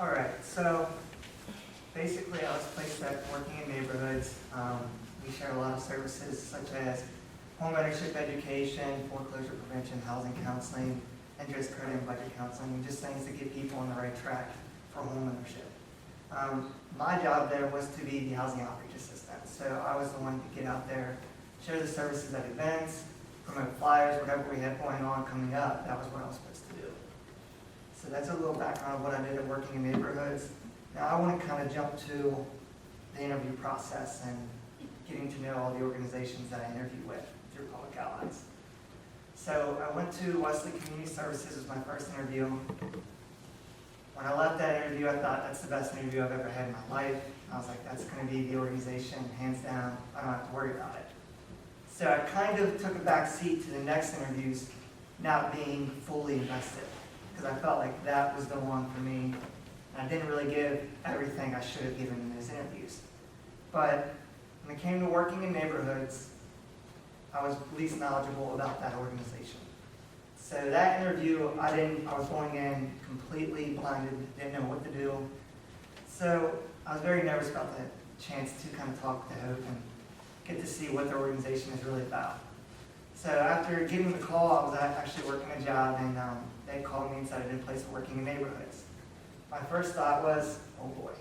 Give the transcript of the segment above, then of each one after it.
All right, so basically I was placed at working in neighborhoods. We share a lot of services such as home ownership education, foreclosure prevention, housing counseling, interest credit and budget counseling, just things to get people on the right track for home ownership. My job there was to be the housing outreach assistant. So I was the one to get out there, share the services at events, promote flyers, whatever we had going on coming up. That was what I was supposed to do. So that's a little background of what I did at working in neighborhoods. Now I want to kind of jump to the interview process and getting to know all the organizations that I interviewed with through Public Allies. So I went to Wesley Community Services as my first interview. When I left that interview, I thought that's the best interview I've ever had in my life. I was like, that's going to be the organization, hands down. I don't have to worry about it. So I kind of took a back seat to the next interviews, not being fully invested, because I felt like that was the one for me. And I didn't really give everything I should have given in those interviews. But when it came to working in neighborhoods, I was least knowledgeable about that organization. So that interview, I was going in completely blinded, didn't know what to do. So I was very nervous about the chance to kind of talk to Hope and get to see what their organization is really about. So after getting the call, I was actually working a job, and they called me and said I did a place working in neighborhoods. My first thought was, oh boy,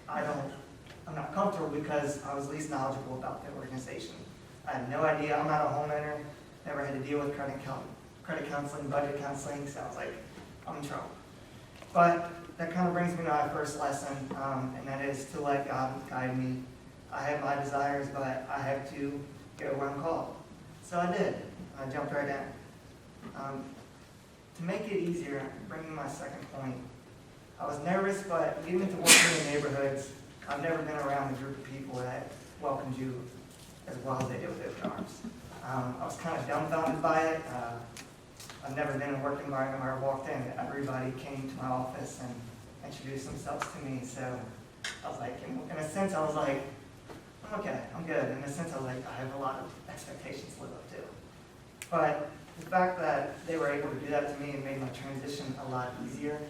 I'm not comfortable because I was least knowledgeable about the organization. I had no idea. I'm not a homeowner, never had to deal with credit counseling, budget counseling, so I was like, I'm in trouble. But that kind of brings me to my first lesson, and that is to let God guide me. I have my desires, but I have to go where I'm called. So I did. I jumped right in. To make it easier, bringing my second point, I was nervous, but getting into working in neighborhoods, I've never been around a group of people that welcomed you as well as they did with open arms. I was kind of dumbfounded by it. I've never been in a work environment where I walked in, everybody came to my office and introduced themselves to me. So I was like, in a sense, I was like, I'm okay, I'm good. In a sense, I was like, I have a lot of expectations to live up to. But the fact that they were able to do that to me and made my transition a lot easier,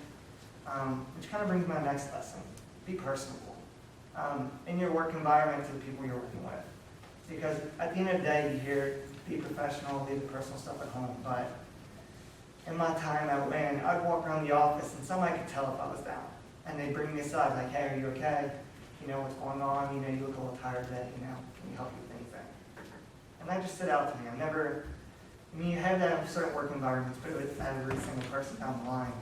which kind of brings me to my next lesson. Be personable. In your work environment to the people you're working with. Because at the end of the day, you hear, be professional, leave the personal stuff at home. But in my time at Wynn, I'd walk around the office and somebody could tell if I was down. And they'd bring me aside, like, hey, are you okay? You know, what's going on? You know, you look a little tired today, you know, can we help you with anything? And that just stood out to me. You have that in certain work environments, but every single person down the line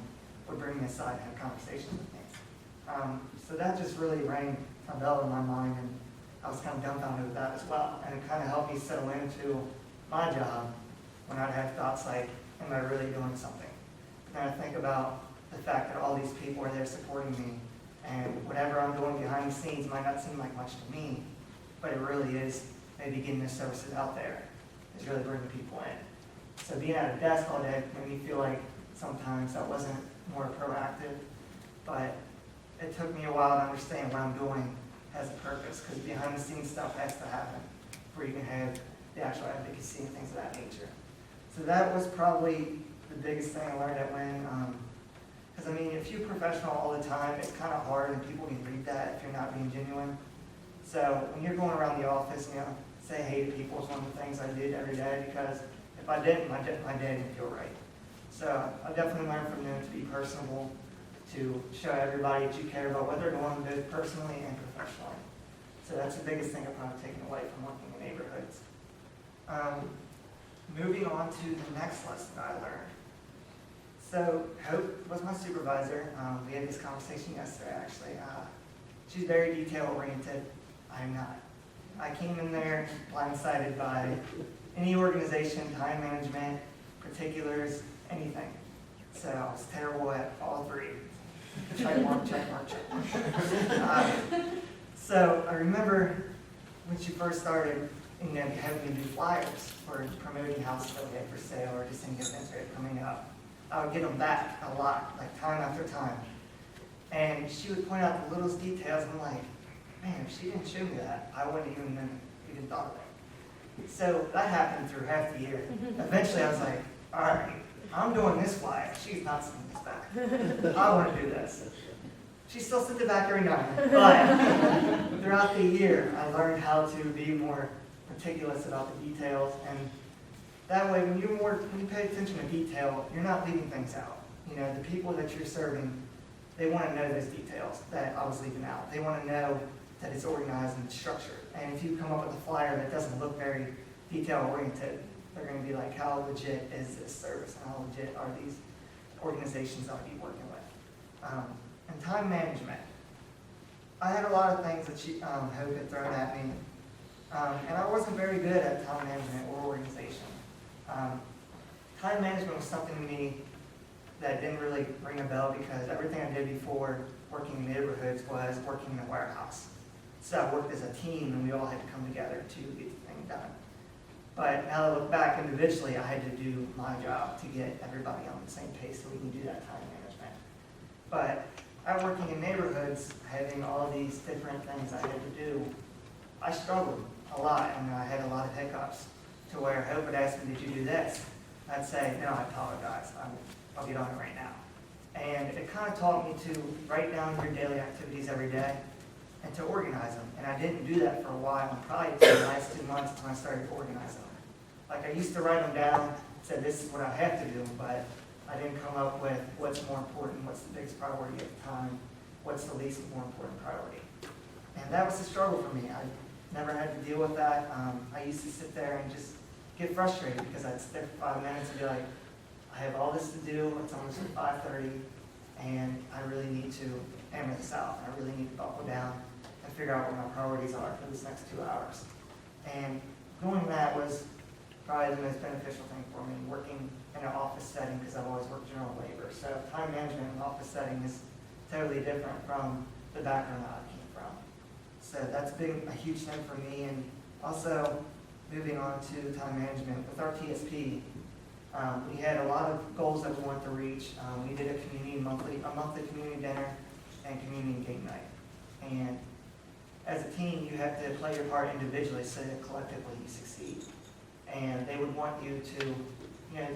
would bring me aside and have conversations with me. So that just really rang a bell in my mind, and I was kind of dumbfounded with that as well. And it kind of helped me settle into my job when I'd have thoughts like, am I really doing something? And I think about the fact that all these people are there supporting me, and whatever I'm doing behind the scenes might not seem like much to me, but it really is maybe getting the services out there. Is really bringing people in. So being at a desk all day made me feel like sometimes I wasn't more proactive, but it took me a while to understand what I'm doing has a purpose, because behind the scenes stuff has to happen where you can have the actual advocacy and things of that nature. So that was probably the biggest thing I learned at Wynn. Because if you're professional all the time, it's kind of hard, and people can read that if you're not being genuine. So when you're going around the office, say hey to people is one of the things I did every day, because if I didn't, my day didn't feel right. So I definitely learned from them to be personable, to show everybody that you care about what they're doing, both personally and professionally. So that's the biggest thing I've probably taken away from working in neighborhoods. Moving on to the next lesson I learned. So Hope was my supervisor. We had this conversation yesterday, actually. She's very detail-oriented. I am not. I came in there blindsided by any organization, time management, particulars, anything. So I was terrible at all three. Check mark, check mark, check mark. So I remember when she first started, having to do flyers for promoting houses that we had for sale or just any events that were coming up. I would get them back a lot, like time after time. And she would point out the littlest details, and I'm like, man, if she didn't show me that, I wouldn't even thought of it. So that happened through half the year. Eventually I was like, all right, I'm doing this flyer. She's not sending this back. I want to do this. She still sits back every night. But throughout the year, I learned how to be more meticulous about the details. And that way, when you pay attention to detail, you're not leaving things out. You know, the people that you're serving, they want to know those details that I was leaving out. They want to know that it's organized and structured. And if you come up with a flyer that doesn't look very detail-oriented, they're going to be like, how legit is this service? And how legit are these organizations I'll be working with? And time management. I had a lot of things that Hope had thrown at me, and I wasn't very good at time management or organization. Time management was something to me that didn't really ring a bell because everything I did before working in neighborhoods was working in a warehouse. So I worked as a team and we all had to come together to get the thing done. But now that I look back individually, I had to do my job to get everybody on the same pace so we can do that time management. But at working in neighborhoods, having all these different things I had to do, I struggled a lot and I had a lot of hiccups to where Hope would ask me, did you do this? I'd say, no, I apologize. I'll get on it right now. And it kind of taught me to write down your daily activities every day and to organize them. And I didn't do that for a while, and probably for the last 2 months when I started organizing them. Like I used to write them down, said this is what I have to do, but I didn't come up with what's more important, what's the biggest priority at the time, what's the least more important priority. And that was a struggle for me. I never had to deal with that. I used to sit there and just get frustrated because I'd sit there for 5 minutes and be like, I have all this to do, it's almost 5:30, and I really need to hammer this out. I really need to buckle down and figure out what my priorities are for this next 2 hours. And doing that was probably the most beneficial thing for me, working in an office setting because I've always worked general labor. So time management in an office setting is totally different from the background that I came from. So that's been a huge thing for me. And also moving on to time management with our TSP, we had a lot of goals that we wanted to reach. We did a monthly community dinner and community game night. And as a team, you have to play your part individually so that collectively you succeed. And they would want you to,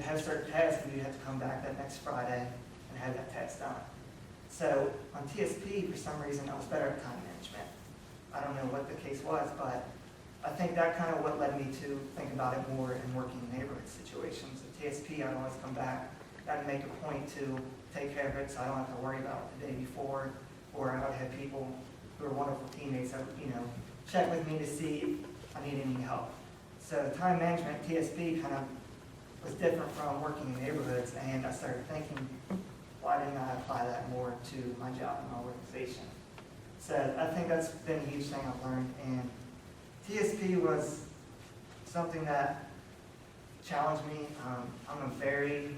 have certain tasks, and you have to come back that next Friday and have that task done. So on TSP, for some reason, I was better at time management. I don't know what the case was, but I think that kind of what led me to think about it more in working in neighborhood situations. At TSP, I'd always come back, I'd make a point to take care of it so I don't have to worry about it the day before, or I would have people who are wonderful teammates that would, check with me to see if I need any help. So time management at TSP kind of was different from working in neighborhoods, and I started thinking, why didn't I apply that more to my job and my organization? So I think that's been a huge thing I've learned, and TSP was something that challenged me. I'm a very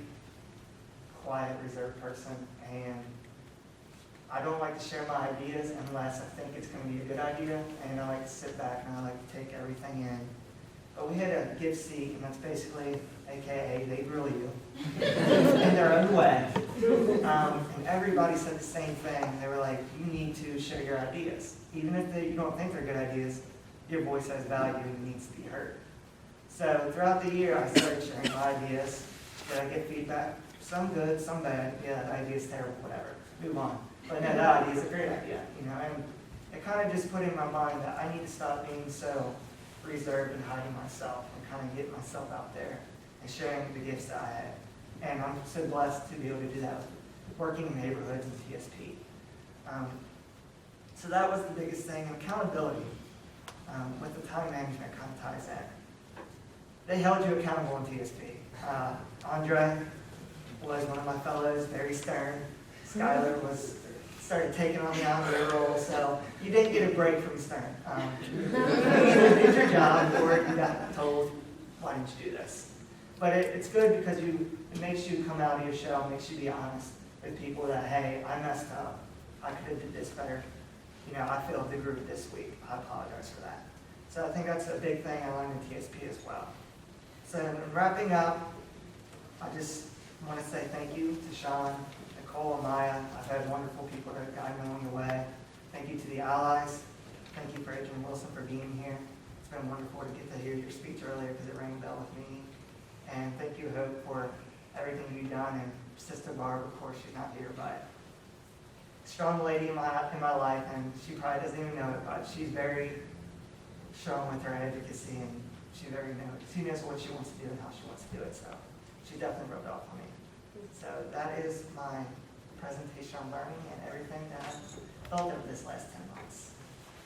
quiet, reserved person, and I don't like to share my ideas unless I think it's going to be a good idea, and I like to sit back and I like to take everything in. But we had a give seat, and that's basically, AKA, they grill you in their own way. And everybody said the same thing. They were like, you need to share your ideas. Even if you don't think they're good ideas, your voice has value and needs to be heard. So throughout the year, I started sharing my ideas. Did I get feedback? Some good, some bad. Yeah, the idea's terrible, whatever. Move on. But no, that idea's a great idea, and it kind of just put in my mind that I need to stop being so reserved and hiding myself and kind of get myself out there and sharing the gifts that I had. And I'm so blessed to be able to do that working in neighborhoods and TSP. So that was the biggest thing. And accountability with the time management kind of ties in. They held you accountable in TSP. Andre was one of my fellows, very stern. Skylar started taking on the honor roll, so you didn't get a break from stern. You either did your job or you got told, why didn't you do this? But it's good because it makes you come out of your shell, makes you be honest with people that, hey, I messed up. I could have did this better. I failed the group this week. I apologize for that. So I think that's a big thing I learned in TSP as well. So in wrapping up, I just want to say thank you to Sean, Nicole, and Maya. I've had wonderful people that have guided me along the way. Thank you to the allies. Thank you for Adrian Wilson for being here. It's been wonderful to get to hear your speech earlier because it rang a bell with me. And thank you, Hope, for everything you've done. And Sister Barb, of course, she's not here, but strong lady in my life, and she probably doesn't even know it, but she's very strong with her advocacy, and she knows what she wants to do and how she wants to do it, so she definitely rubbed off on me. So that is my presentation on learning and everything that I've felt over this last 10 months.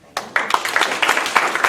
Thank you.